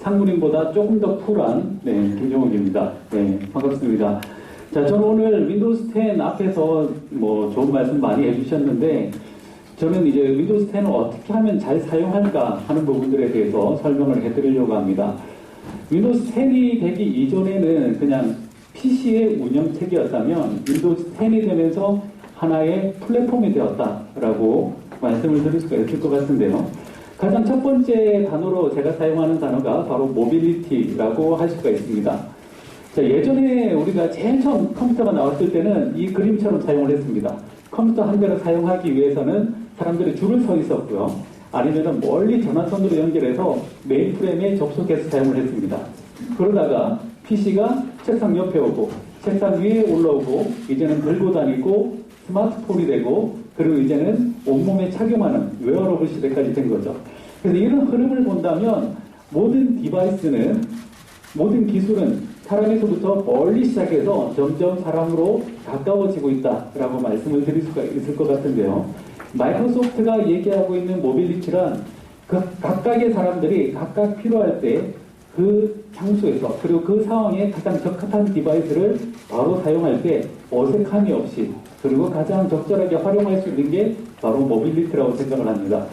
상무님보다 조금 더 쿨한 김종욱입니다. 네, 반갑습니다. 자, 저는 오늘 윈도우스 10 앞에서 뭐 좋은 말씀 많이 해주셨는데 저는 이제 윈도우스 10을 어떻게 하면 잘 사용할까 하는 부분들에 대해서 설명을 해드리려고 합니다. 윈도우스 10이 되기 이전에는 그냥 PC의 운영체계였다면 윈도우스 10이 되면서 하나의 플랫폼이 되었다라고 말씀을 드릴 수가 있을 것 같은데요. 가장 첫 번째 단어로 제가 사용하는 단어가 바로 모빌리티라고 할 수가 있습니다. 자, 예전에 우리가 제일 처음 컴퓨터가 나왔을 때는 이 그림처럼 사용을 했습니다. 컴퓨터 한 대를 사용하기 위해서는 사람들이 줄을 서 있었고요. 아니면 멀리 전화선으로 연결해서 메인프레임에 접속해서 사용을 했습니다. 그러다가 PC가 책상 옆에 오고 책상 위에 올라오고 이제는 들고 다니고 스마트폰이 되고 그리고 이제는 온몸에 착용하는 웨어러블 시대까지 된 거죠. 그래서 이런 흐름을 본다면 모든 디바이스는 모든 기술은 사람에서부터 멀리 시작해서 점점 사람으로 가까워지고 있다라고 말씀을 드릴 수가 있을 것 같은데요. 마이크로소프트가 얘기하고 있는 모빌리티란 그 각각의 사람들이 각각 필요할 때 그 장소에서 그리고 그 상황에 가장 적합한 디바이스를 바로 사용할 때 어색함이 없이 그리고 가장 적절하게 활용할 수 있는 게 바로 모빌리티라고 생각을 합니다.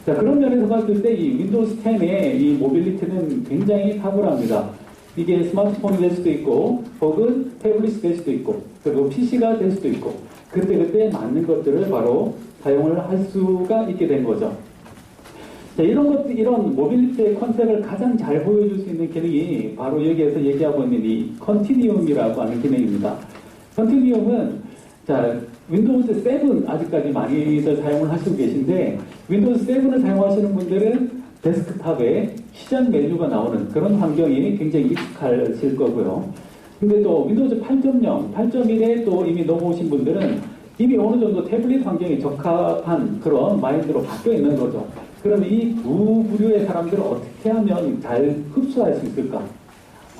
자, 그런 면에서 봤을 때 이 윈도우스 10의 이 모빌리티는 굉장히 탁월합니다. 이게 스마트폰이 될 수도 있고 혹은 태블릿이 될 수도 있고 그리고 PC가 될 수도 있고 그때그때 맞는 것들을 바로 사용을 할 수가 있게 된 거죠. 자, 이런 모빌리티의 컨셉을 가장 잘 보여줄 수 있는 기능이 바로 여기에서 얘기하고 있는 이 컨티니움이라고 하는 기능입니다. 컨티니움은 자, 윈도우즈 7 아직까지 많이들 사용을 하시고 계신데 윈도우즈 7을 사용하시는 분들은 데스크탑에 시작 메뉴가 나오는 그런 환경이 굉장히 익숙하실 거고요. 근데 또 윈도우즈 8.0, 8.1에 또 이미 넘어오신 분들은 이미 어느 정도 태블릿 환경에 적합한 그런 마인드로 바뀌어 있는 거죠. 그러면 이 두 부류의 사람들을 어떻게 하면 잘 흡수할 수 있을까?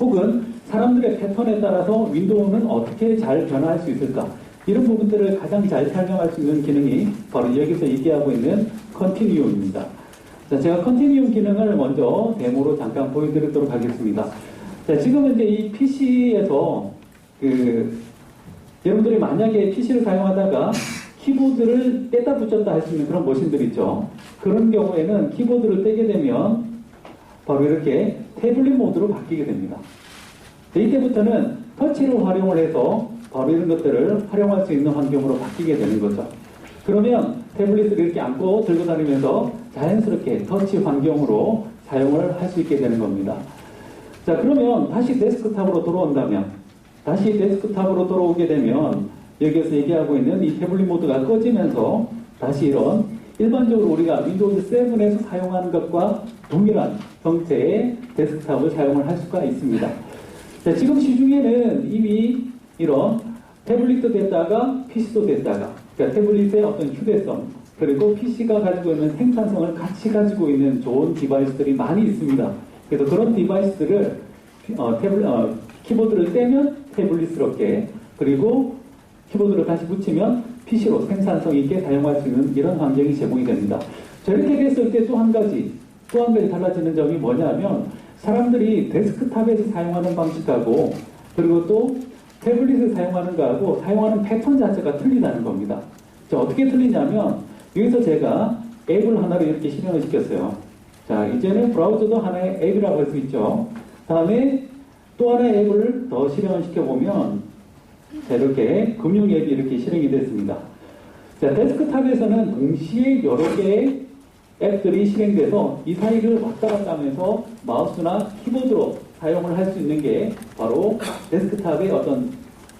혹은 사람들의 패턴에 따라서 윈도우는 어떻게 잘 변화할 수 있을까? 이런 부분들을 가장 잘 설명할 수 있는 기능이 바로 여기서 얘기하고 있는 컨티니움입니다. 자, 제가 컨티니움 기능을 먼저 데모로 잠깐 보여드리도록 하겠습니다. 자, 지금은 이제 이 PC에서 여러분들이 만약에 PC를 사용하다가 키보드를 뗐다 붙였다 할 수 있는 그런 머신들 있죠. 그런 경우에는 키보드를 떼게 되면 바로 이렇게 태블릿 모드로 바뀌게 됩니다. 자, 이때부터는 터치를 활용을 해서 바로 이런 것들을 활용할 수 있는 환경으로 바뀌게 되는 거죠. 그러면 태블릿을 이렇게 안고 들고 다니면서 자연스럽게 터치 환경으로 사용을 할 수 있게 되는 겁니다. 자, 그러면 다시 데스크탑으로 돌아온다면, 다시 데스크탑으로 돌아오게 되면 여기에서 얘기하고 있는 이 태블릿 모드가 꺼지면서 다시 이런 일반적으로 우리가 윈도우즈 7에서 사용하는 것과 동일한 형태의 데스크탑을 사용을 할 수가 있습니다. 자, 지금 시중에는 이미 이런 태블릿도 됐다가 PC도 됐다가 그러니까 태블릿의 어떤 휴대성 그리고 PC가 가지고 있는 생산성을 같이 가지고 있는 좋은 디바이스들이 많이 있습니다. 그래서 그런 디바이스들을 키보드를 떼면 태블릿스럽게 그리고 키보드를 다시 붙이면 PC로 생산성 있게 사용할 수 있는 이런 환경이 제공이 됩니다. 저렇게 됐을 때 또 한 가지 달라지는 점이 뭐냐면 사람들이 데스크탑에서 사용하는 방식하고 그리고 또 태블릿을 사용하는 거하고 사용하는 패턴 자체가 틀리다는 겁니다. 자, 어떻게 틀리냐면 여기서 제가 앱을 하나를 이렇게 실행을 시켰어요. 자, 이제는 브라우저도 하나의 앱이라고 할 수 있죠. 다음에 또 하나의 앱을 더 실행을 시켜보면 자, 이렇게 금융 앱이 이렇게 실행이 됐습니다. 자, 데스크탑에서는 동시에 여러 개의 앱들이 실행돼서 이 사이를 왔다 갔다 하면서 마우스나 키보드로 사용을 할 수 있는 게 바로 데스크탑의 어떤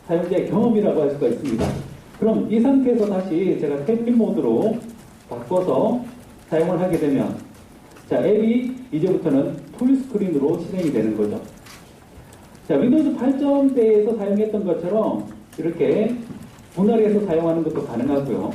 사용자의 경험이라고 할 수가 있습니다. 그럼 이 상태에서 다시 제가 태블릿 모드로 바꿔서 사용을 하게 되면 자, 앱이 이제부터는 풀스크린으로 실행이 되는 거죠. 자, 윈도우즈 8.0대에서 사용했던 것처럼 이렇게 분할해서 사용하는 것도 가능하고요.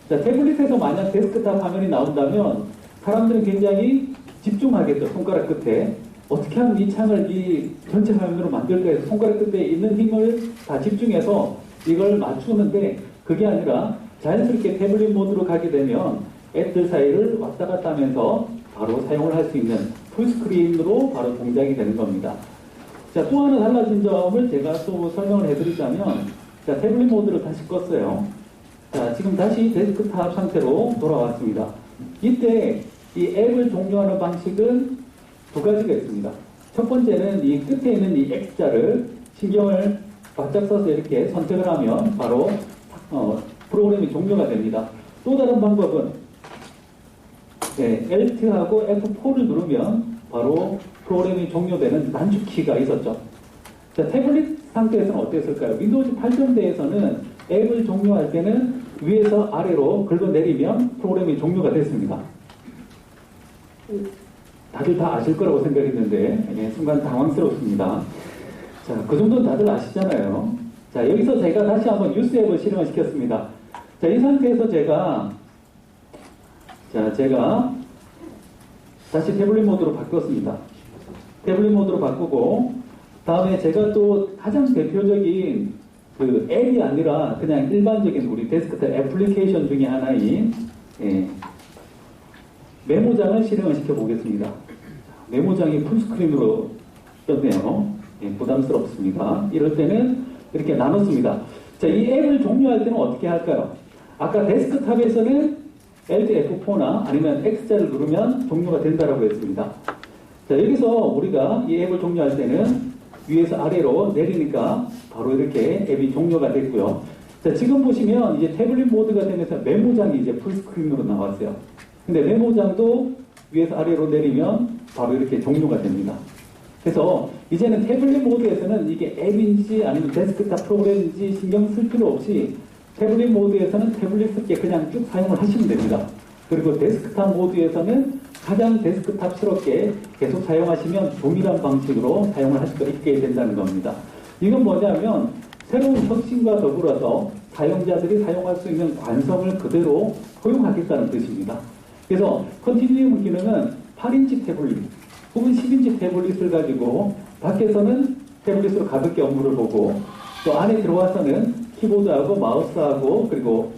자, 태블릿에서 만약 데스크탑 화면이 나온다면 사람들은 굉장히 집중하겠죠. 손가락 끝에. 어떻게 하면 이 창을 이 전체 화면으로 만들까 해서 손가락 끝에 있는 힘을 다 집중해서 이걸 맞추는데 그게 아니라 자연스럽게 태블릿 모드로 가게 되면 앱들 사이를 왔다 갔다 하면서 바로 사용을 할 수 있는 풀스크린으로 바로 동작이 되는 겁니다. 자, 또 하나 달라진 점을 제가 또 설명을 해드리자면, 자, 태블릿 모드를 다시 껐어요. 자, 지금 다시 데스크탑 상태로 돌아왔습니다. 이때 이 앱을 종료하는 방식은 두 가지가 있습니다. 첫 번째는 이 끝에 있는 이 X자를 신경을 바짝 써서 이렇게 선택을 하면 바로 프로그램이 종료가 됩니다. 또 다른 방법은 Alt하고 F4를 누르면 바로 프로그램이 종료되는 단축키가 있었죠. 자, 태블릿 상태에서는 어땠을까요? 윈도우즈 8.0대에서는 앱을 종료할 때는 위에서 아래로 긁어내리면 프로그램이 종료가 됐습니다. 다들 다 아실 거라고 생각했는데 순간 당황스럽습니다. 자, 그 정도는 다들 아시잖아요. 자, 여기서 제가 다시 한번 뉴스 앱을 실행을 시켰습니다. 자, 이 상태에서 제가 다시 태블릿 모드로 바꿨습니다. 태블릿 모드로 바꾸고 다음에 제가 또 가장 대표적인 그 앱이 아니라 그냥 일반적인 우리 데스크탑 애플리케이션 중에 하나인 메모장을 실행을 시켜보겠습니다. 메모장이 풀스크린으로 떴네요. 부담스럽습니다. 이럴 때는 이렇게 나눴습니다. 자, 이 앱을 종료할 때는 어떻게 할까요? 아까 데스크탑에서는 Alt F4나 아니면 X자를 누르면 종료가 된다라고 했습니다. 자, 여기서 우리가 이 앱을 종료할 때는 위에서 아래로 내리니까 바로 이렇게 앱이 종료가 됐고요. 자, 지금 보시면 이제 태블릿 모드가 되면서 메모장이 이제 풀스크린으로 나왔어요. 근데 메모장도 위에서 아래로 내리면 바로 이렇게 종료가 됩니다. 그래서 이제는 태블릿 모드에서는 이게 앱인지 아니면 데스크탑 프로그램인지 신경 쓸 필요 없이 태블릿 모드에서는 태블릿스럽게 그냥 쭉 사용을 하시면 됩니다. 그리고 데스크탑 모드에서는 가장 데스크탑스럽게 계속 사용하시면 동일한 방식으로 사용을 할 수가 있게 된다는 겁니다. 이건 뭐냐면 새로운 혁신과 더불어서 사용자들이 사용할 수 있는 관성을 그대로 허용하겠다는 뜻입니다. 그래서 컨티뉴um 기능은 8인치 태블릿 혹은 10인치 태블릿을 가지고 밖에서는 태블릿으로 가볍게 업무를 보고 또 안에 들어와서는 키보드하고 마우스하고 그리고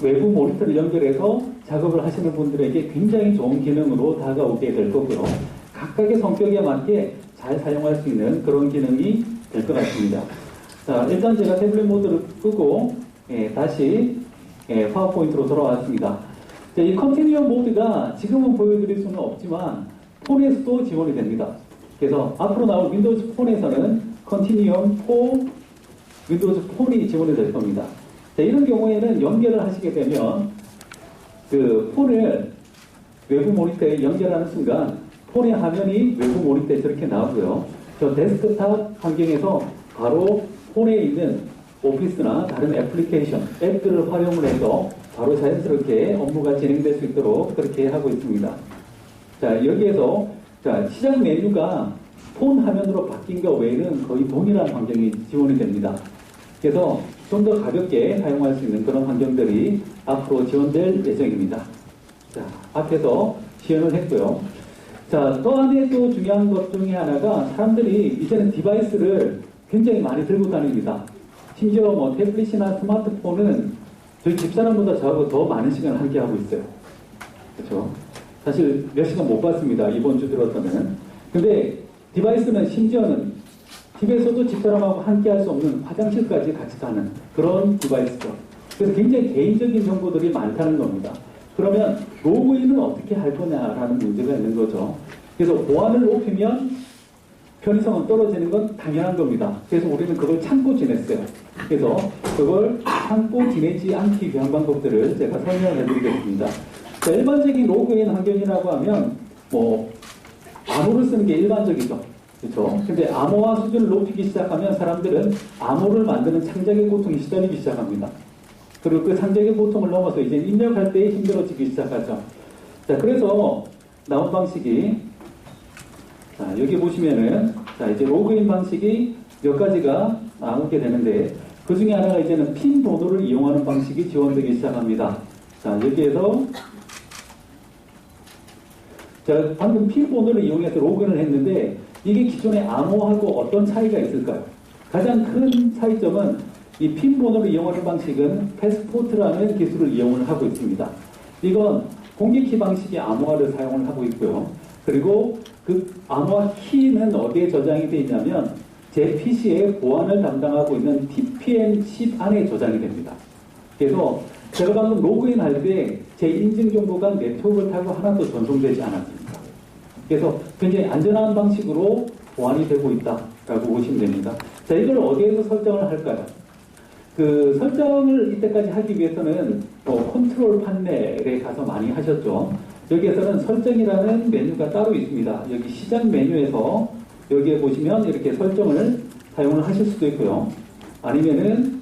외부 모니터를 연결해서 작업을 하시는 분들에게 굉장히 좋은 기능으로 다가오게 될 거고요. 각각의 성격에 맞게 잘 사용할 수 있는 그런 기능이 될 것 같습니다. 자, 일단 제가 태블릿 모드를 끄고 다시 파워포인트로 돌아왔습니다. 자, 이 컨티뉴엄 모드가 지금은 보여드릴 수는 없지만 폰에서도 지원이 됩니다. 그래서 앞으로 나올 윈도우즈 폰에서는 컨티뉴엄 4 윈도우즈 폰이 지원이 될 겁니다. 자, 이런 경우에는 연결을 하시게 되면 그 폰을 외부 모니터에 연결하는 순간 폰의 화면이 외부 모니터에 저렇게 나오고요. 저 데스크탑 환경에서 바로 폰에 있는 오피스나 다른 애플리케이션, 앱들을 활용을 해서 바로 자연스럽게 업무가 진행될 수 있도록 그렇게 하고 있습니다. 자, 여기에서 시작 메뉴가 폰 화면으로 바뀐 것 외에는 거의 동일한 환경이 지원이 됩니다. 그래서 좀 더 가볍게 사용할 수 있는 그런 환경들이 앞으로 지원될 예정입니다. 자, 앞에서 시연을 했고요. 자, 또 안에 또 중요한 것 중에 하나가 사람들이 이제는 디바이스를 굉장히 많이 들고 다닙니다. 심지어 뭐 태블릿이나 스마트폰은 저희 집사람보다 저하고 더 많은 시간을 함께 하고 있어요. 그렇죠? 사실 몇 시간 못 봤습니다. 이번 주 들어서는. 근데 디바이스는 심지어는 집에서도 집사람하고 함께 할 수 없는 화장실까지 같이 가는 그런 디바이스죠. 그래서 굉장히 개인적인 정보들이 많다는 겁니다. 그러면 로그인은 어떻게 할 거냐라는 문제가 있는 거죠. 그래서 보안을 높이면 편의성은 떨어지는 건 당연한 겁니다. 그래서 우리는 그걸 참고 지냈어요. 그래서 그걸 참고 지내지 않기 위한 방법들을 제가 설명을 해드리겠습니다. 자, 일반적인 로그인 환경이라고 하면 뭐 암호를 쓰는 게 일반적이죠. 그렇죠? 근데 암호화 수준을 높이기 시작하면 사람들은 암호를 만드는 창작의 고통이 시달리기 시작합니다. 그리고 그 창작의 고통을 넘어서 이제 입력할 때 힘들어지기 시작하죠. 자, 그래서 나온 방식이 자, 여기 보시면은 자, 이제 로그인 방식이 몇 가지가 나오게 되는데 그 중에 하나가 이제는 핀 번호를 이용하는 방식이 지원되기 시작합니다. 자, 여기에서 제가 방금 핀 번호를 이용해서 로그인을 했는데 이게 기존의 암호하고 어떤 차이가 있을까요? 가장 큰 차이점은 이 핀 번호를 이용하는 방식은 패스포트라는 기술을 이용을 하고 있습니다. 이건 공개키 방식의 암호화를 사용을 하고 있고요. 그리고 그 암호화 키는 어디에 저장이 되어 있냐면 제 PC의 보안을 담당하고 있는 TPM 칩 안에 저장이 됩니다. 그래서 제가 방금 로그인 할 때 제 인증 정보가 네트워크를 타고 하나도 전송되지 않았습니다. 그래서 굉장히 안전한 방식으로 보안이 되고 있다라고 보시면 됩니다. 자, 이걸 어디에서 설정을 할까요? 그 설정을 이때까지 하기 위해서는 컨트롤 판넬에 가서 많이 하셨죠. 여기에서는 설정이라는 메뉴가 따로 있습니다. 여기 시작 메뉴에서 여기에 보시면 이렇게 설정을 사용을 하실 수도 있고요. 아니면은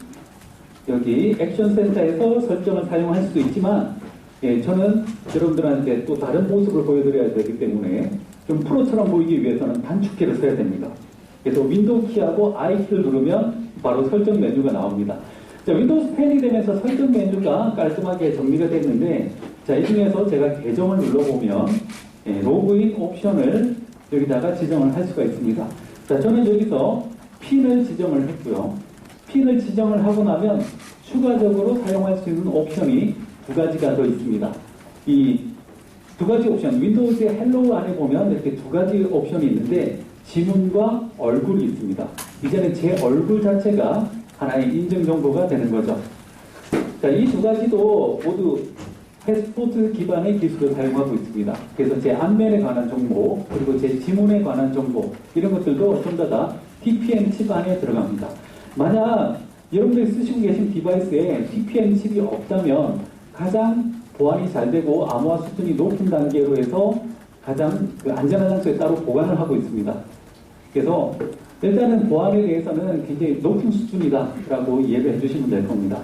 여기 액션 센터에서 설정을 사용할 수도 있지만 저는 여러분들한테 또 다른 모습을 보여드려야 되기 때문에 좀 프로처럼 보이기 위해서는 단축키를 써야 됩니다. 그래서 윈도우 키하고 I 키를 누르면 바로 설정 메뉴가 나옵니다. 자, 윈도우 10이 되면서 설정 메뉴가 깔끔하게 정리가 됐는데, 자, 이 중에서 제가 계정을 눌러보면 로그인 옵션을 여기다가 지정을 할 수가 있습니다. 자, 저는 여기서 핀을 지정을 했고요. 핀을 지정을 하고 나면 추가적으로 사용할 수 있는 옵션이 두 가지가 더 있습니다. 이 두 가지 옵션, 윈도우즈의 헬로우 안에 보면 이렇게 두 가지 옵션이 있는데 지문과 얼굴이 있습니다. 이제는 제 얼굴 자체가 하나의 인증 정보가 되는 거죠. 자, 이 두 가지도 모두 패스포트 기반의 기술을 사용하고 있습니다. 그래서 제 안면에 관한 정보, 그리고 제 지문에 관한 정보, 이런 것들도 전부 다 TPM 칩 안에 들어갑니다. 만약 여러분들이 쓰시고 계신 디바이스에 TPM 칩이 없다면 가장 보안이 잘 되고 암호화 수준이 높은 단계로 해서 가장 안전한 장소에 따로 보관을 하고 있습니다. 그래서 일단은 보안에 대해서는 굉장히 높은 수준이다라고 이해를 해주시면 될 겁니다.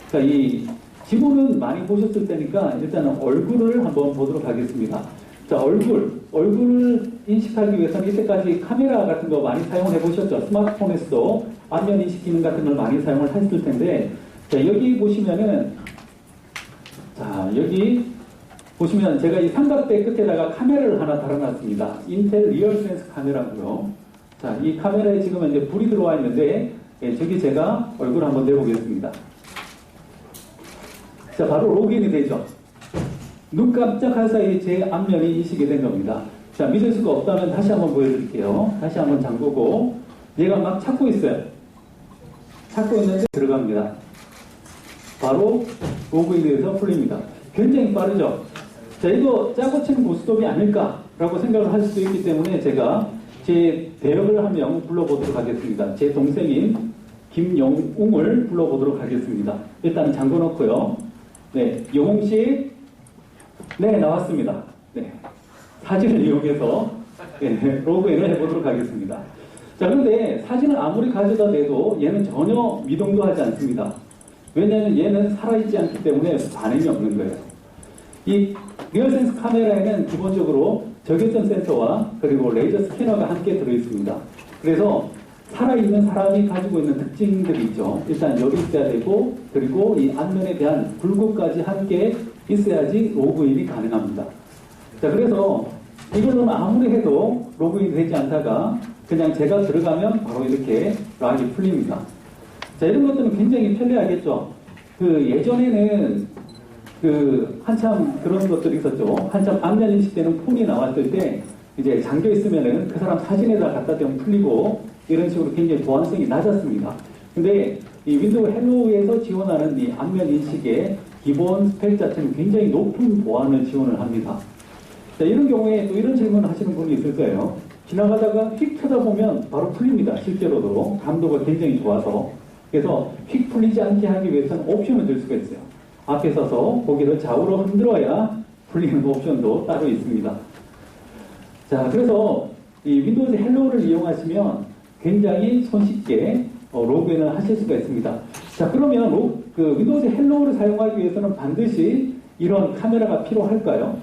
그러니까 이 지문은 많이 보셨을 테니까 일단은 얼굴을 한번 보도록 하겠습니다. 자, 얼굴을 인식하기 위해서는 이때까지 카메라 같은 거 많이 사용해 보셨죠? 스마트폰에서도 안면 인식 기능 같은 걸 많이 사용을 했을 텐데, 자, 여기 보시면은, 자, 여기 보시면 제가 이 삼각대 끝에다가 카메라를 하나 달아놨습니다. 인텔 리얼센스 카메라고요. 자, 이 카메라에 지금 이제 불이 들어와 있는데, 저기 제가 얼굴 한번 내보겠습니다. 자, 바로 로그인이 되죠. 눈 깜짝할 사이에 제 안면이 인식이 된 겁니다. 자, 믿을 수가 없다면 다시 한번 보여드릴게요. 다시 한번 잠그고, 얘가 막 찾고 있어요. 찾고 있는데 들어갑니다. 바로 로그인이 돼서 풀립니다. 굉장히 빠르죠? 자, 이거 짜고 치는 고스톱이 아닐까라고 생각을 할 수도 있기 때문에 제가 제 대역을 한 명 불러보도록 하겠습니다. 제 동생인 김영웅을 불러보도록 하겠습니다. 일단 잠궈 놓고요. 네, 영웅씨. 네, 나왔습니다. 네, 사진을 이용해서 로그인을 해보도록 하겠습니다. 자, 그런데 사진을 아무리 가져다 대도 얘는 전혀 미동도 하지 않습니다. 왜냐하면 얘는 살아있지 않기 때문에 반응이 없는 거예요. 이 리얼센스 카메라에는 기본적으로 적외선 센서와 그리고 레이저 스캐너가 함께 들어있습니다. 그래서 살아있는 사람이 가지고 있는 특징들이 있죠. 일단 열이 있어야 되고, 그리고 이 안면에 대한 불구까지 함께 있어야지 로그인이 가능합니다. 자, 그래서 이거는 아무리 해도 로그인이 되지 않다가 그냥 제가 들어가면 바로 이렇게 락이 풀립니다. 자, 이런 것들은 굉장히 편리하겠죠. 예전에는 한참 그런 것들이 있었죠. 한참 안면 인식되는 폰이 나왔을 때 이제 잠겨 있으면은 그 사람 사진에다 갖다 대면 풀리고 이런 식으로 굉장히 보안성이 낮았습니다. 근데 이 윈도우 헬로우에서 지원하는 이 안면 인식의 기본 스펙 자체는 굉장히 높은 보안을 지원을 합니다. 자, 이런 경우에 또 이런 질문을 하시는 분이 있을 거예요. 지나가다가 휙 쳐다보면 바로 풀립니다. 실제로도 감도가 굉장히 좋아서. 그래서 휙 풀리지 않게 하기 위해서는 옵션을 줄 수가 있어요. 앞에 서서 고개를 좌우로 흔들어야 풀리는 옵션도 따로 있습니다. 자, 그래서 이 윈도우즈 헬로우를 이용하시면 굉장히 손쉽게 로그인을 하실 수가 있습니다. 자, 그러면 윈도우즈 헬로우를 사용하기 위해서는 반드시 이런 카메라가 필요할까요?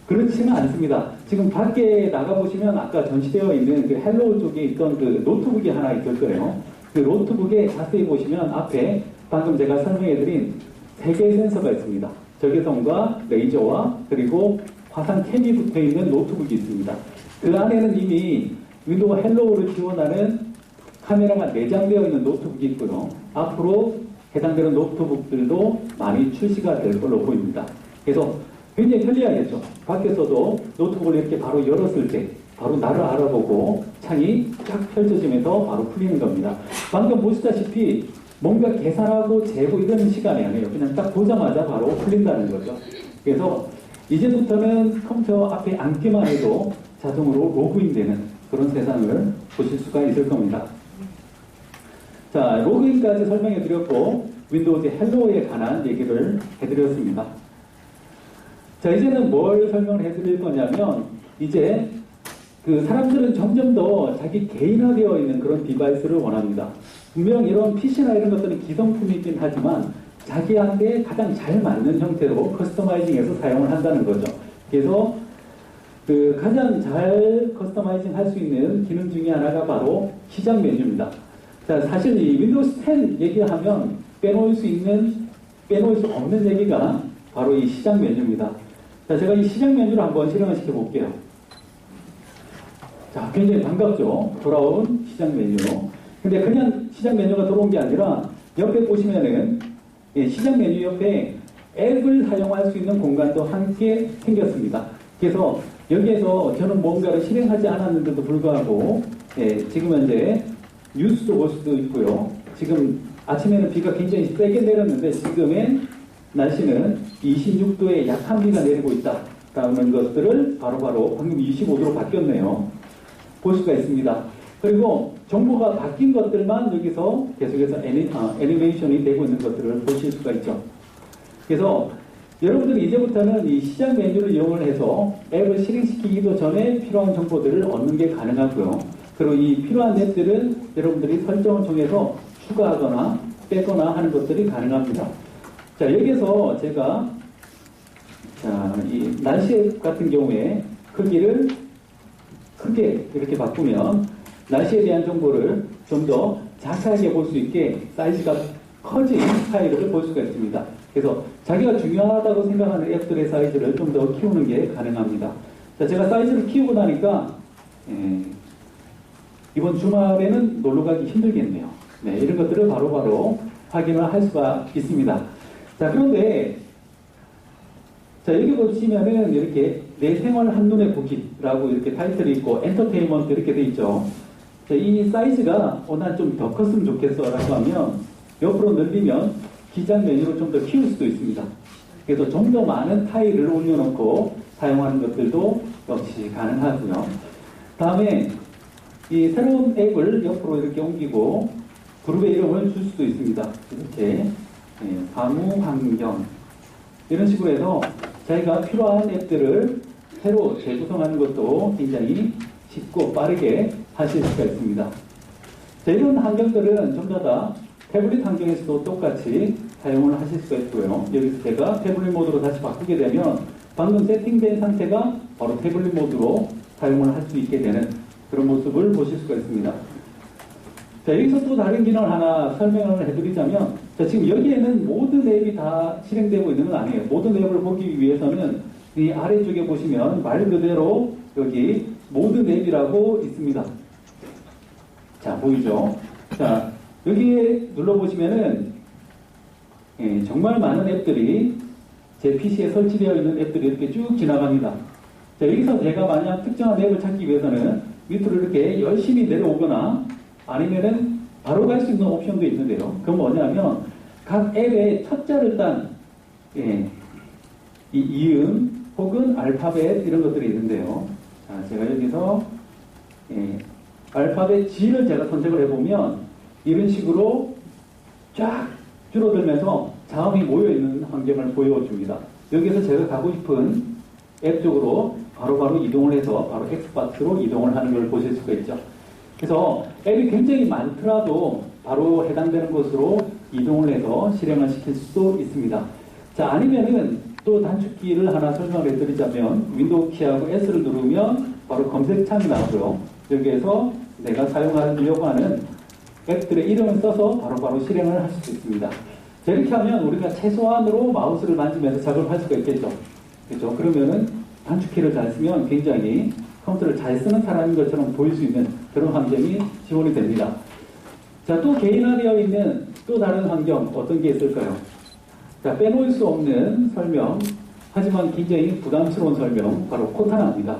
그렇지는 않습니다. 지금 밖에 나가보시면 아까 전시되어 있는 그 헬로우 쪽에 있던 그 노트북이 하나 있을 거예요. 그 노트북에 자세히 보시면 앞에 방금 제가 설명해드린 3개의 센서가 있습니다. 적외선과 레이저와 그리고 화상 캠이 붙어있는 노트북이 있습니다. 그 안에는 이미 윈도우 헬로우를 지원하는 카메라가 내장되어 있는 노트북이 있고요. 앞으로 해당되는 노트북들도 많이 출시가 될 걸로 보입니다. 그래서 굉장히 편리하겠죠. 밖에서도 노트북을 이렇게 바로 열었을 때 바로 나를 알아보고 창이 쫙 펼쳐지면서 바로 풀리는 겁니다. 방금 보시다시피 뭔가 계산하고 재고 이런 시간이 아니에요. 그냥 딱 보자마자 바로 풀린다는 거죠. 그래서 이제부터는 컴퓨터 앞에 앉기만 해도 자동으로 로그인되는 그런 세상을 보실 수가 있을 겁니다. 자, 로그인까지 설명해 드렸고 윈도우즈 헬로에 관한 얘기를 해드렸습니다. 자, 이제는 뭘 설명을 해드릴 거냐면 이제 그 사람들은 점점 더 자기 개인화되어 있는 그런 디바이스를 원합니다. 분명 이런 PC나 이런 것들은 기성품이긴 하지만 자기한테 가장 잘 맞는 형태로 커스터마이징해서 사용을 한다는 거죠. 그래서 그 가장 잘 커스터마이징 할 수 있는 기능 중에 하나가 바로 시작 메뉴입니다. 자, 사실 이 윈도우스 10 얘기하면 빼놓을 수 없는 얘기가 바로 이 시작 메뉴입니다. 자, 제가 이 시작 메뉴를 한번 실행을 시켜볼게요. 자, 굉장히 반갑죠? 돌아온 시작 메뉴. 근데 그냥 시작 메뉴가 들어온 게 아니라 옆에 보시면은 시작 메뉴 옆에 앱을 사용할 수 있는 공간도 함께 생겼습니다. 그래서 여기에서 저는 뭔가를 실행하지 않았는데도 불구하고 지금 현재 뉴스도 볼 수도 있고요. 지금 아침에는 비가 굉장히 세게 내렸는데 지금의 날씨는 26도에 약한 비가 내리고 있다라는 것들을 바로바로 방금 25도로 바뀌었네요. 볼 수가 있습니다. 그리고 정보가 바뀐 것들만 여기서 계속해서 애니메이션이 되고 있는 것들을 보실 수가 있죠. 그래서 여러분들이 이제부터는 이 시작 메뉴를 이용을 해서 앱을 실행시키기도 전에 필요한 정보들을 얻는 게 가능하고요. 그리고 이 필요한 앱들은 여러분들이 설정을 통해서 추가하거나 빼거나 하는 것들이 가능합니다. 자, 여기서 제가 이 날씨 앱 같은 경우에 크기를 크게 이렇게 바꾸면 날씨에 대한 정보를 좀 더 자세하게 볼 수 있게 사이즈가 커진 파일을 볼 수가 있습니다. 그래서 자기가 중요하다고 생각하는 앱들의 사이즈를 좀 더 키우는 게 가능합니다. 자, 제가 사이즈를 키우고 나니까 이번 주말에는 놀러 가기 힘들겠네요. 네, 이런 것들을 바로바로 확인을 할 수가 있습니다. 자, 그런데 자, 여기 보시면은 이렇게 내 생활 한눈에 보기라고 이렇게 타이틀이 있고 엔터테인먼트 이렇게 돼 있죠. 자, 이 사이즈가 난 좀 더 컸으면 좋겠어 라고 하면 옆으로 늘리면 기장 메뉴를 좀 더 키울 수도 있습니다. 그래서 좀 더 많은 타일을 올려놓고 사용하는 것들도 역시 가능하고요. 다음에 이 새로운 앱을 옆으로 이렇게 옮기고 그룹의 이름을 줄 수도 있습니다. 이렇게 사무 환경 이런 식으로 해서 자기가 필요한 앱들을 새로 재구성하는 것도 굉장히 쉽고 빠르게 하실 수가 있습니다. 자, 이런 환경들은 전부 다 태블릿 환경에서도 똑같이 사용을 하실 수가 있고요. 여기서 제가 태블릿 모드로 다시 바꾸게 되면 방금 세팅된 상태가 바로 태블릿 모드로 사용을 할 수 있게 되는 그런 모습을 보실 수가 있습니다. 자, 여기서 또 다른 기능을 하나 설명을 해드리자면, 자, 지금 여기에는 모든 앱이 다 실행되고 있는 건 아니에요. 모든 앱을 보기 위해서는 이 아래쪽에 보시면 말 그대로 여기 모든 앱이라고 있습니다. 자, 보이죠? 자, 여기에 눌러보시면은 정말 많은 앱들이 제 PC에 설치되어 있는 앱들이 이렇게 쭉 지나갑니다. 자, 여기서 제가 만약 특정한 앱을 찾기 위해서는 밑으로 이렇게 열심히 내려오거나 아니면은 바로 갈 수 있는 옵션도 있는데요. 그건 뭐냐면 각 앱의 첫 자를 딴 이 이음 혹은 알파벳 이런 것들이 있는데요. 자, 제가 여기서 알파벳 G를 제가 선택을 해보면 이런 식으로 쫙 줄어들면서 자음이 모여있는 환경을 보여줍니다. 여기서 제가 가고 싶은 앱 쪽으로 바로바로 이동을 해서 바로 엑스박스로 이동을 하는 걸 보실 수가 있죠. 그래서 앱이 굉장히 많더라도 바로 해당되는 곳으로 이동을 해서 실행을 시킬 수도 있습니다. 자, 아니면은 또 단축키를 하나 설명을 해드리자면 윈도우 키하고 S를 누르면 바로 검색창이 나오고요. 여기에서 내가 사용하려고 하는 앱들의 이름을 써서 바로바로 실행을 할 수 있습니다. 자, 이렇게 하면 우리가 최소한으로 마우스를 만지면서 작업을 할 수가 있겠죠. 그렇죠? 그러면은 단축키를 잘 쓰면 굉장히 컴퓨터를 잘 쓰는 사람인 것처럼 보일 수 있는 그런 환경이 지원이 됩니다. 자, 또 개인화되어 있는 또 다른 환경 어떤 게 있을까요? 자, 빼놓을 수 없는 설명 하지만 굉장히 부담스러운 설명, 바로 코타나입니다.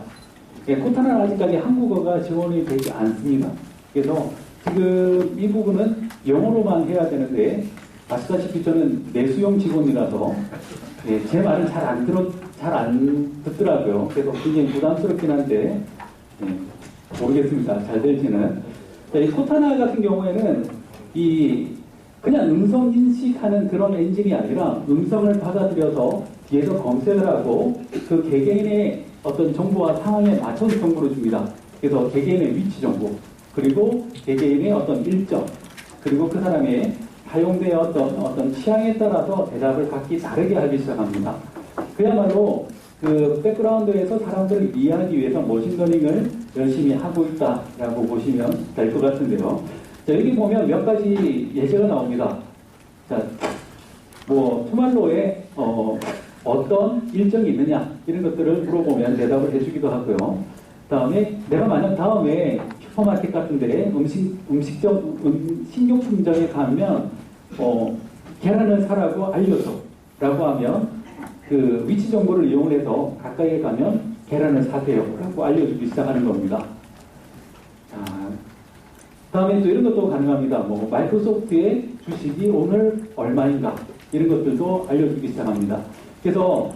예, 코타나는 아직까지 한국어가 지원이 되지 않습니다. 그래서 지금 이 부분은 영어로만 해야 되는데, 아시다시피 저는 내수용 직원이라서 예, 제 말을 잘 안 듣더라고요. 그래서 굉장히 부담스럽긴 한데 예, 모르겠습니다. 잘 될지는. 자, 이 코타나 같은 경우에는 그냥 음성 인식하는 그런 엔진이 아니라 음성을 받아들여서 뒤에서 검색을 하고 그 개개인의 어떤 정보와 상황에 맞춰서 정보를 줍니다. 그래서 개개인의 위치 정보, 그리고 개개인의 어떤 일정, 그리고 그 사람의 사용되어 어떤 취향에 따라서 대답을 각기 다르게 하기 시작합니다. 그야말로 그 백그라운드에서 사람들을 이해하기 위해서 머신러닝을 열심히 하고 있다라고 보시면 될 것 같은데요. 자, 여기 보면 몇 가지 예제가 나옵니다. 자, 투말로에 어떤 일정이 있느냐 이런 것들을 물어보면 대답을 해주기도 하고요. 다음에 내가 만약 다음에 슈퍼마켓 같은데 식료품점에 가면 계란을 사라고 알려줘라고 하면 그 위치 정보를 이용해서 가까이에 가면 계란을 사세요라고 알려주기 시작하는 겁니다. 자, 다음에 또 이런 것도 가능합니다. 마이크로소프트의 주식이 오늘 얼마인가 이런 것들도 알려주기 시작합니다. 그래서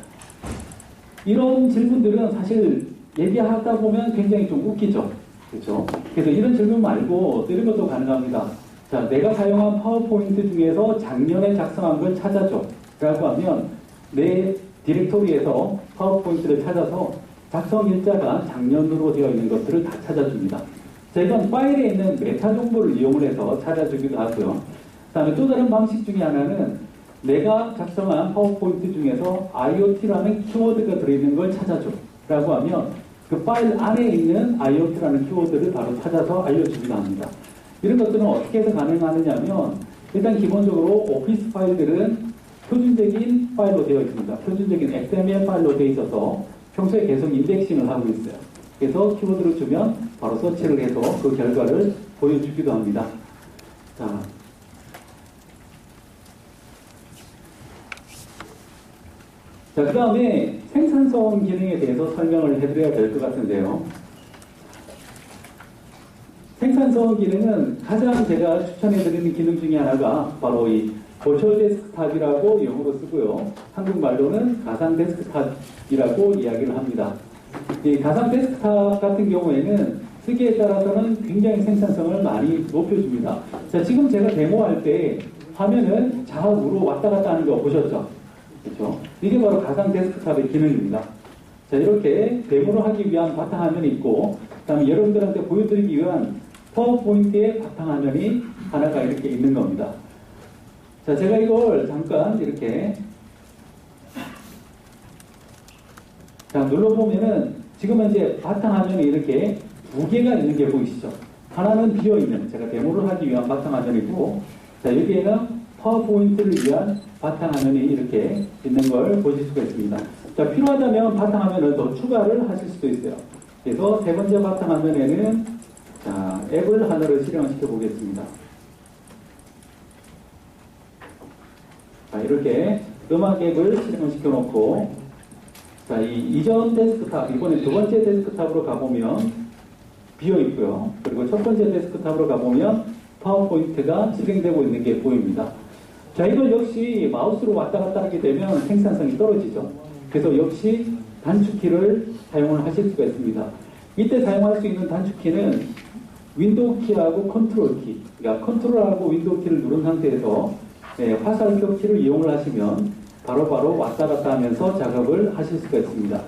이런 질문들은 사실 얘기하다 보면 굉장히 좀 웃기죠. 그렇죠? 그래서 이런 질문 말고 이런 것도 가능합니다. 자, 내가 사용한 파워포인트 중에서 작년에 작성한 걸 찾아줘 라고 하면 내 디렉토리에서 파워포인트를 찾아서 작성 일자가 작년으로 되어 있는 것들을 다 찾아줍니다. 자, 이건 파일에 있는 메타 정보를 이용을 해서 찾아주기도 하고요. 그 다음에 또 다른 방식 중에 하나는 내가 작성한 파워포인트 중에서 IoT라는 키워드가 들어있는 걸 찾아줘 라고 하면 그 파일 안에 있는 IoT라는 키워드를 바로 찾아서 알려주기도 합니다. 이런 것들은 어떻게 해서 가능하느냐면 일단 기본적으로 오피스 파일들은 표준적인 파일로 되어 있습니다. 표준적인 XML 파일로 되어 있어서 평소에 계속 인덱싱을 하고 있어요. 그래서 키워드를 주면 바로 서치를 해서 그 결과를 보여주기도 합니다. 자, 그 다음에 생산성 기능에 대해서 설명을 해드려야 될 것 같은데요. 생산성 기능은 가장 제가 추천해드리는 기능 중에 하나가 바로 이 버추얼 데스크탑이라고 영어로 쓰고요. 한국말로는 가상 데스크탑이라고 이야기를 합니다. 이 가상 데스크탑 같은 경우에는 쓰기에 따라서는 굉장히 생산성을 많이 높여줍니다. 자, 지금 제가 데모할 때 화면은 좌우로 왔다 갔다 하는 거 보셨죠? 그렇죠? 이게 바로 가상 데스크탑의 기능입니다. 자, 이렇게 데모를 하기 위한 바탕화면이 있고, 그 다음에 여러분들한테 보여드리기 위한 파워포인트의 바탕화면이 하나가 이렇게 있는 겁니다. 자, 제가 이걸 잠깐 이렇게 자, 눌러보면은 지금은 이제 바탕화면이 이렇게 두 개가 있는 게 보이시죠? 하나는 비어있는, 제가 데모를 하기 위한 바탕화면이고, 자, 여기에는 파워포인트를 위한 바탕화면이 이렇게 있는 걸 보실 수가 있습니다. 자, 필요하다면 바탕화면을 더 추가를 하실 수도 있어요. 그래서 세 번째 바탕화면에는 자, 앱을 하나를 실행시켜 보겠습니다. 자, 이렇게 음악 앱을 실행시켜 놓고, 자, 이 이전 데스크탑, 이번에 두 번째 데스크탑으로 가보면 비어 있고요. 그리고 첫 번째 데스크탑으로 가보면 파워포인트가 실행되고 있는 게 보입니다. 자, 이걸 역시 마우스로 왔다 갔다 하게 되면 생산성이 떨어지죠. 그래서 역시 단축키를 사용을 하실 수가 있습니다. 이때 사용할 수 있는 단축키는 윈도우 키하고 컨트롤 키, 그러니까 컨트롤하고 윈도우 키를 누른 상태에서 화살표 키를 이용을 하시면 바로바로 왔다 갔다 하면서 작업을 하실 수가 있습니다.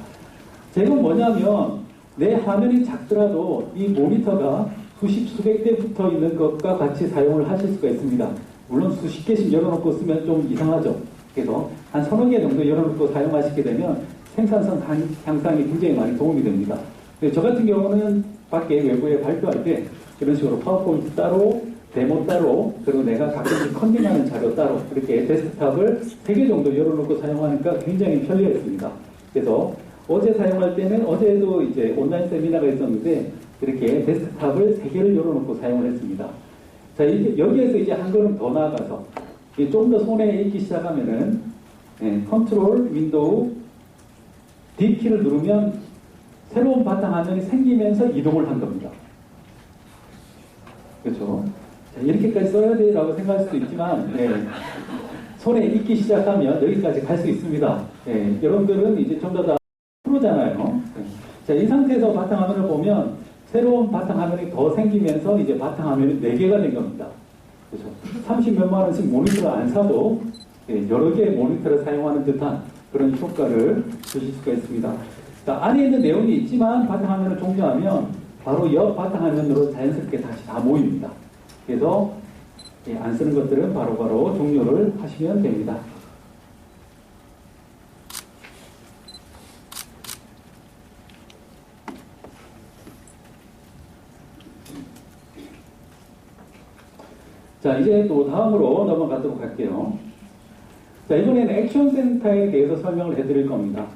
제가 뭐냐면 내 화면이 작더라도 이 모니터가 수십, 수백 대 붙어 있는 것과 같이 사용을 하실 수가 있습니다. 물론 수십 개씩 열어놓고 쓰면 좀 이상하죠. 그래서 한 서너 개 정도 열어놓고 사용하시게 되면 생산성 향상이 굉장히 많이 도움이 됩니다. 저 같은 경우는 밖에 외부에 발표할 때 이런 식으로 파워포인트 따로, 데모 따로, 그리고 내가 가끔씩 컨닝하는 자료 따로 이렇게 데스크탑을 3개 정도 열어놓고 사용하니까 굉장히 편리했습니다. 그래서 어제 사용할 때는 어제도 이제 온라인 세미나가 있었는데 이렇게 데스크탑을 3개를 열어놓고 사용을 했습니다. 자, 이제 여기에서 이제 한 걸음 더 나아가서 좀 더 손에 익기 시작하면은 컨트롤 윈도우 D키를 누르면 새로운 바탕화면이 생기면서 이동을 한 겁니다. 그렇죠? 자, 이렇게까지 써야 돼라고 생각할 수도 있지만 손에 익기 시작하면 여기까지 갈 수 있습니다. 여러분들은 이제 전부 다 프로잖아요. 자, 이 상태에서 바탕화면을 보면 새로운 바탕화면이 더 생기면서 이제 바탕화면이 4개가 된 겁니다. 그렇죠? 30몇만 원씩 모니터를 안 사도 여러 개의 모니터를 사용하는 듯한 그런 효과를 주실 수가 있습니다. 자, 안에 있는 내용이 있지만 바탕화면을 종료하면 바로 옆 바탕화면으로 자연스럽게 다시 다 모입니다. 그래서 안 쓰는 것들은 바로바로 종료를 하시면 됩니다. 자, 이제 또 다음으로 넘어가도록 할게요. 자, 이번에는 액션 센터에 대해서 설명을 해드릴 겁니다.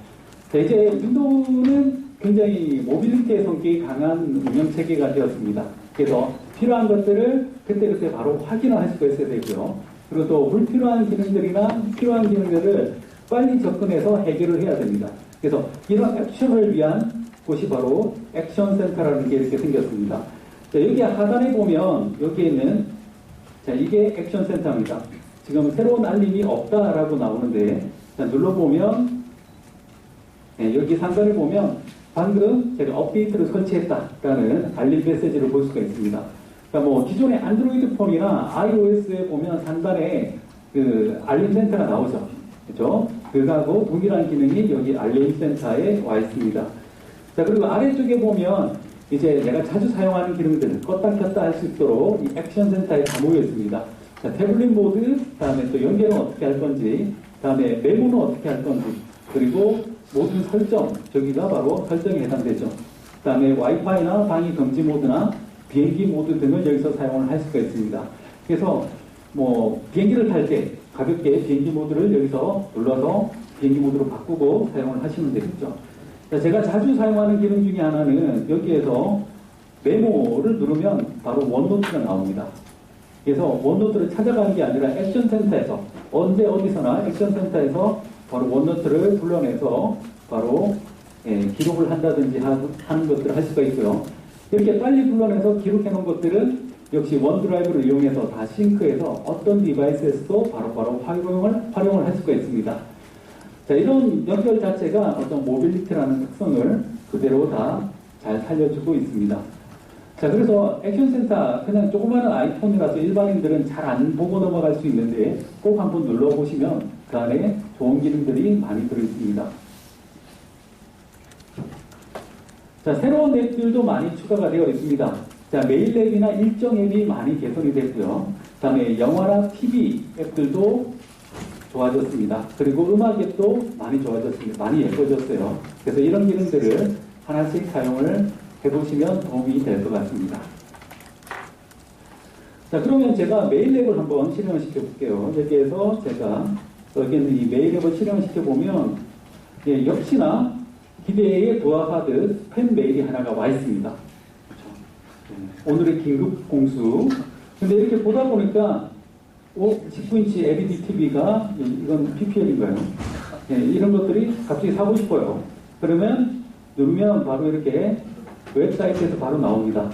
자, 이제 윈도우는 굉장히 모빌리티의 성격이 강한 운영 체계가 되었습니다. 그래서 필요한 것들을 그때그때 바로 확인을 할 수가 있어야 되고요. 그리고 또 불필요한 기능들이나 필요한 기능들을 빨리 접근해서 해결을 해야 됩니다. 그래서 이런 액션을 위한 곳이 바로 액션 센터라는 게 이렇게 생겼습니다. 자, 여기 하단에 보면 여기에는 자, 이게 액션 센터입니다. 지금 새로운 알림이 없다라고 나오는데 자, 눌러보면 여기 상단을 보면 방금 제가 업데이트를 설치했다라는 알림 메시지를 볼 수가 있습니다. 그러니까 뭐 기존의 안드로이드 폰이나 iOS에 보면 상단에 그 알림 센터가 나오죠. 그렇죠? 그거하고 동일한 기능이 여기 알림 센터에 와 있습니다. 자, 그리고 아래쪽에 보면 이제 내가 자주 사용하는 기능들 껐다 켰다 할 수 있도록 이 액션 센터에 다 모여 있습니다. 자, 태블릿 모드, 다음에 또 연결은 어떻게 할 건지, 다음에 메모는 어떻게 할 건지, 그리고 모든 설정, 저기가 바로 설정에 해당되죠. 그 다음에 와이파이나 방위 금지 모드나 비행기 모드 등을 여기서 사용을 할 수가 있습니다. 그래서 뭐 비행기를 탈 때 가볍게 비행기 모드를 여기서 눌러서 비행기 모드로 바꾸고 사용을 하시면 되겠죠. 자, 제가 자주 사용하는 기능 중에 하나는 여기에서 메모를 누르면 바로 원노트가 나옵니다. 그래서 원노트를 찾아가는 게 아니라 액션 센터에서 언제 어디서나 액션 센터에서 바로 원노트를 불러내서 바로 기록을 한다든지 하는 것들을 할 수가 있고요. 이렇게 빨리 불러내서 기록해 놓은 것들은 역시 원드라이브를 이용해서 다 싱크해서 어떤 디바이스에서도 바로바로 활용을 할 수가 있습니다. 자, 이런 연결 자체가 어떤 모빌리티라는 특성을 그대로 다 잘 살려주고 있습니다. 자, 그래서 액션센터 그냥 조그마한 아이폰이라서 일반인들은 잘 안 보고 넘어갈 수 있는데 꼭 한번 눌러보시면 그 안에 좋은 기능들이 많이 들어있습니다. 자, 새로운 앱들도 많이 추가가 되어 있습니다. 자, 메일 앱이나 일정 앱이 많이 개선이 됐고요. 그 다음에 영화나 TV 앱들도 좋아졌습니다. 그리고 음악 앱도 많이 좋아졌습니다. 많이 예뻐졌어요. 그래서 이런 기능들을 하나씩 사용을 해보시면 도움이 될 것 같습니다. 자, 그러면 제가 메일 앱을 한번 실행을 시켜볼게요. 여기에서 제가 여기는 이 메일 앱을 실행을 시켜보면 역시나 기대에 부합하듯 스팸 메일이 하나가 와 있습니다. 그렇죠? 오늘의 긴급 공수. 근데 이렇게 보다 보니까 19인치 LED TV가 이건 PPL인가요? 이런 것들이 갑자기 사고 싶어요. 그러면 누르면 바로 이렇게 웹사이트에서 바로 나옵니다.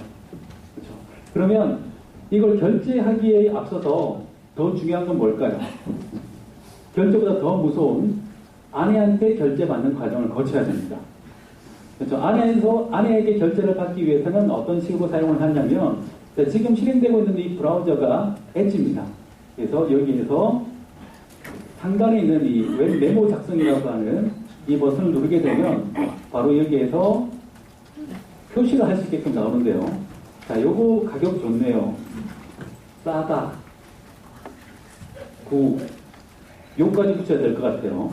그렇죠? 그러면 이걸 결제하기에 앞서서 더 중요한 건 뭘까요? 결제보다 더 무서운 아내한테 결제받는 과정을 거쳐야 됩니다. 그렇죠? 아내에게 결제를 받기 위해서는 어떤 식으로 사용을 하냐면 지금 실행되고 있는 이 브라우저가 엣지입니다. 그래서 여기에서 상단에 있는 이 웹 메모 작성이라고 하는 이 버튼을 누르게 되면 바로 여기에서 표시를 할 수 있게끔 나오는데요. 자, 요거 가격 좋네요. 싸다. 요까지 붙여야 될 것 같아요.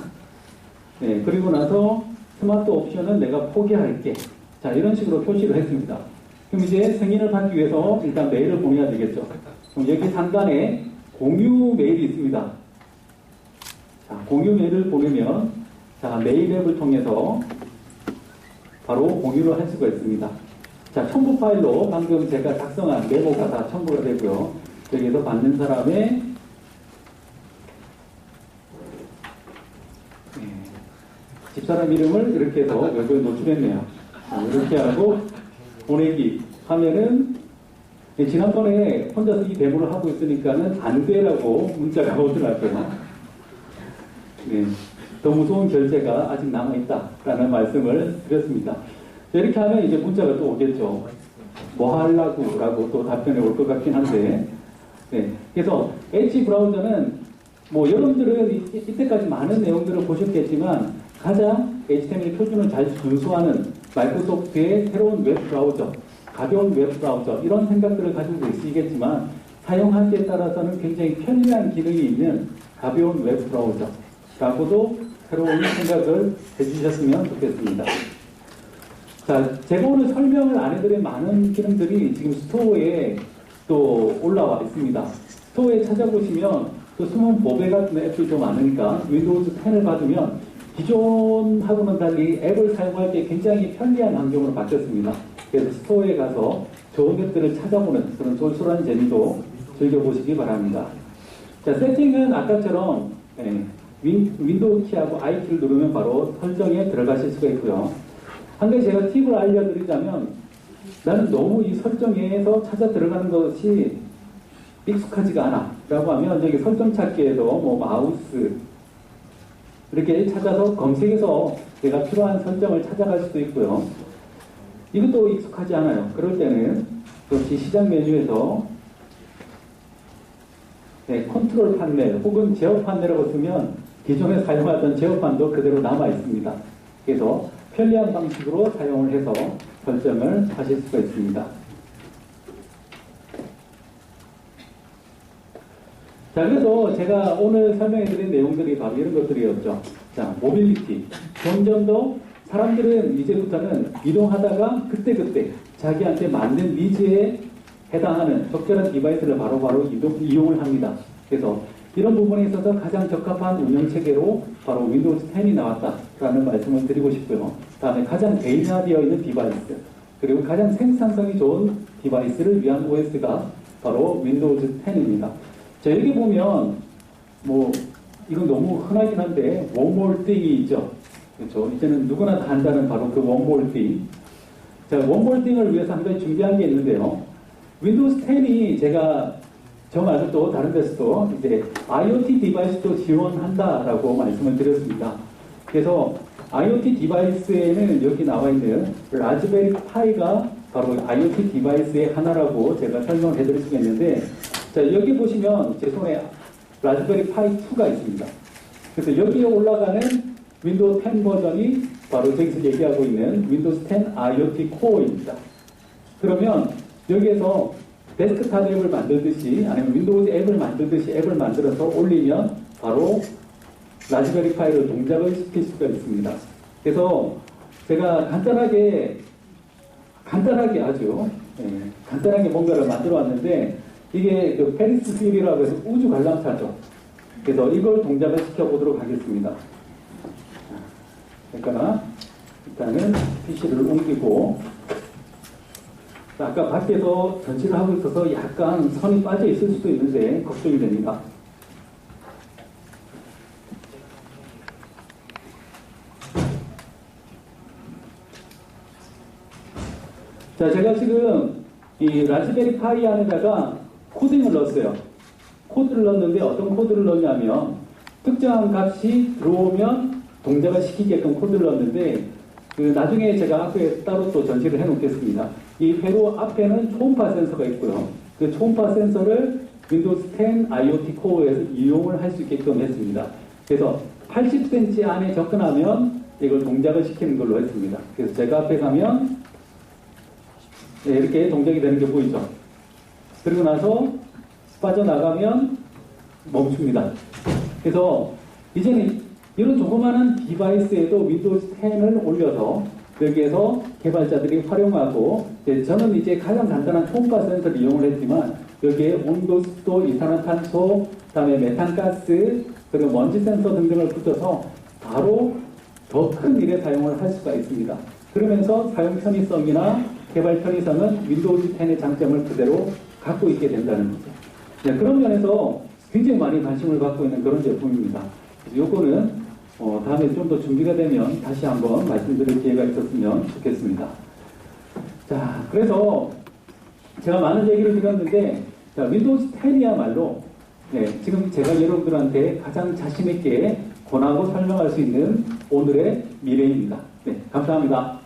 네, 그리고 나서 스마트 옵션은 내가 포기할게. 자, 이런 식으로 표시를 했습니다. 그럼 이제 승인을 받기 위해서 일단 메일을 보내야 되겠죠. 그럼 여기 상단에 공유 메일이 있습니다. 자, 공유 메일을 보내면 자, 메일 앱을 통해서 바로 공유를 할 수가 있습니다. 자, 첨부 파일로 방금 제가 작성한 메모가 다 첨부가 되고요. 여기에서 받는 사람의 집사람 이름을 이렇게 해서 외부에 노출했네요. 이렇게 하고 보내기 하면은 지난번에 혼자서 이 데모를 하고 있으니까는 안 돼라고 문자가 오더라고요. 네, 더 무서운 결제가 아직 남아있다라는 말씀을 드렸습니다. 이렇게 하면 이제 문자가 또 오겠죠. 뭐 하려고 라고 또 답변이 올 것 같긴 한데, 네, 그래서 엣지 브라우저는 뭐 여러분들은 이때까지 많은 내용들을 보셨겠지만 가장 HTML 표준을 잘 준수하는 마이크로소프트의 새로운 웹 브라우저, 가벼운 웹 브라우저 이런 생각들을 가지고 계시겠지만 사용하기에 따라서는 굉장히 편리한 기능이 있는 가벼운 웹 브라우저라고도 새로운 생각을 해주셨으면 좋겠습니다. 자, 제가 오늘 설명을 안 해드린 많은 기능들이 지금 스토어에 또 올라와 있습니다. 스토어에 찾아보시면 또 숨은 보배 같은 앱들도 많으니까 윈도우즈 10을 받으면 기존하고는 달리 앱을 사용할 때 굉장히 편리한 환경으로 바뀌었습니다. 그래서 스토어에 가서 좋은 앱들을 찾아보는 그런 쏠쏠한 재미도 즐겨보시기 바랍니다. 자, 세팅은 아까처럼 윈도우 키하고 I 키를 누르면 바로 설정에 들어가실 수가 있고요. 한 가지 제가 팁을 알려드리자면 나는 너무 이 설정에서 찾아 들어가는 것이 익숙하지가 않아 라고 하면 저기 설정 찾기에도 뭐 마우스 이렇게 찾아서 검색해서 내가 필요한 설정을 찾아갈 수도 있고요. 이것도 익숙하지 않아요. 그럴 때는 역시 시작 메뉴에서 컨트롤 판넬 혹은 제어 판넬이라고 쓰면 기존에 사용하던 제어판도 그대로 남아 있습니다. 그래서 편리한 방식으로 사용을 해서 설정을 하실 수가 있습니다. 자, 그래서 제가 오늘 설명해드린 내용들이 바로 이런 것들이었죠. 자, 모빌리티. 점점 더 사람들은 이제부터는 이동하다가 그때그때 자기한테 맞는 니즈에 해당하는 적절한 디바이스를 바로바로 이용을 합니다. 그래서 이런 부분에 있어서 가장 적합한 운영체계로 바로 윈도우즈 10이 나왔다라는 말씀을 드리고 싶고요. 다음에 가장 개인화되어 있는 디바이스, 그리고 가장 생산성이 좋은 디바이스를 위한 OS가 바로 윈도우즈 10입니다. 자, 여기 보면 뭐 이건 너무 흔하긴 한데 One More Thing이 있죠. 그렇죠. 이제는 누구나 다 한다는 바로 그 One More Thing. 자, One More Thing을 위해서 한 가지 준비한 게 있는데요. 윈도우즈 10이 제가 저 말고 또 다른 데서도 이제 IoT 디바이스도 지원한다라고 말씀을 드렸습니다. 그래서 IoT 디바이스에는 여기 나와 있는 라즈베리 파이가 바로 IoT 디바이스의 하나라고 제가 설명을 해드릴 수가 있는데, 자, 여기 보시면 제 손에 라즈베리 파이 2가 있습니다. 그래서 여기에 올라가는 윈도우 10 버전이 바로 저기서 얘기하고 있는 윈도우즈 10 IoT 코어입니다. 그러면 여기에서 데스크탑 앱을 만들듯이 아니면 윈도우즈 앱을 만들듯이 앱을 만들어서 올리면 바로 라즈베리 파이를 동작을 시킬 수가 있습니다. 그래서 제가 간단하게 아주 간단하게 뭔가를 만들어 왔는데, 이게 그 페리스 휠이라고 해서 우주 관람차죠. 그래서 이걸 동작을 시켜보도록 하겠습니다. 그러니까 일단은 PC를 옮기고, 아까 밖에서 전시를 하고 있어서 약간 선이 빠져 있을 수도 있는데 걱정이 됩니다. 자, 제가 지금 이 라즈베리 파이 안에다가 코딩을 넣었어요. 코드를 넣었는데 어떤 코드를 넣었냐면 특정한 값이 들어오면 동작을 시키게끔 코드를 넣었는데, 그 나중에 제가 앞에 따로 또 전시를 해놓겠습니다. 이 회로 앞에는 초음파 센서가 있고요. 그 초음파 센서를 윈도우즈 10 IoT 코어에서 이용을 할 수 있게끔 했습니다. 그래서 80cm 안에 접근하면 이걸 동작을 시키는 걸로 했습니다. 그래서 제가 앞에 가면 이렇게 동작이 되는 게 보이죠. 그리고 나서 빠져나가면 멈춥니다. 그래서 이제는 이런 조그마한 디바이스에도 윈도우즈 10을 올려서 여기에서 개발자들이 활용하고, 저는 이제 가장 간단한 초음파 센서를 이용을 했지만 여기에 온도, 습도, 이산화탄소, 그다음에 메탄가스, 그리고 먼지 센서 등등을 붙여서 바로 더 큰 일에 사용을 할 수가 있습니다. 그러면서 사용 편의성이나 개발 편의성은 윈도우즈 10의 장점을 그대로 갖고 있게 된다는 거죠. 그런 면에서 굉장히 많이 관심을 갖고 있는 그런 제품입니다. 그래서 요거는 다음에 좀 더 준비가 되면 다시 한번 말씀드릴 기회가 있었으면 좋겠습니다. 자, 그래서 제가 많은 얘기를 드렸는데, 자, 윈도우즈 10이야말로, 네, 지금 제가 여러분들한테 가장 자신있게 권하고 설명할 수 있는 오늘의 미래입니다. 네, 감사합니다.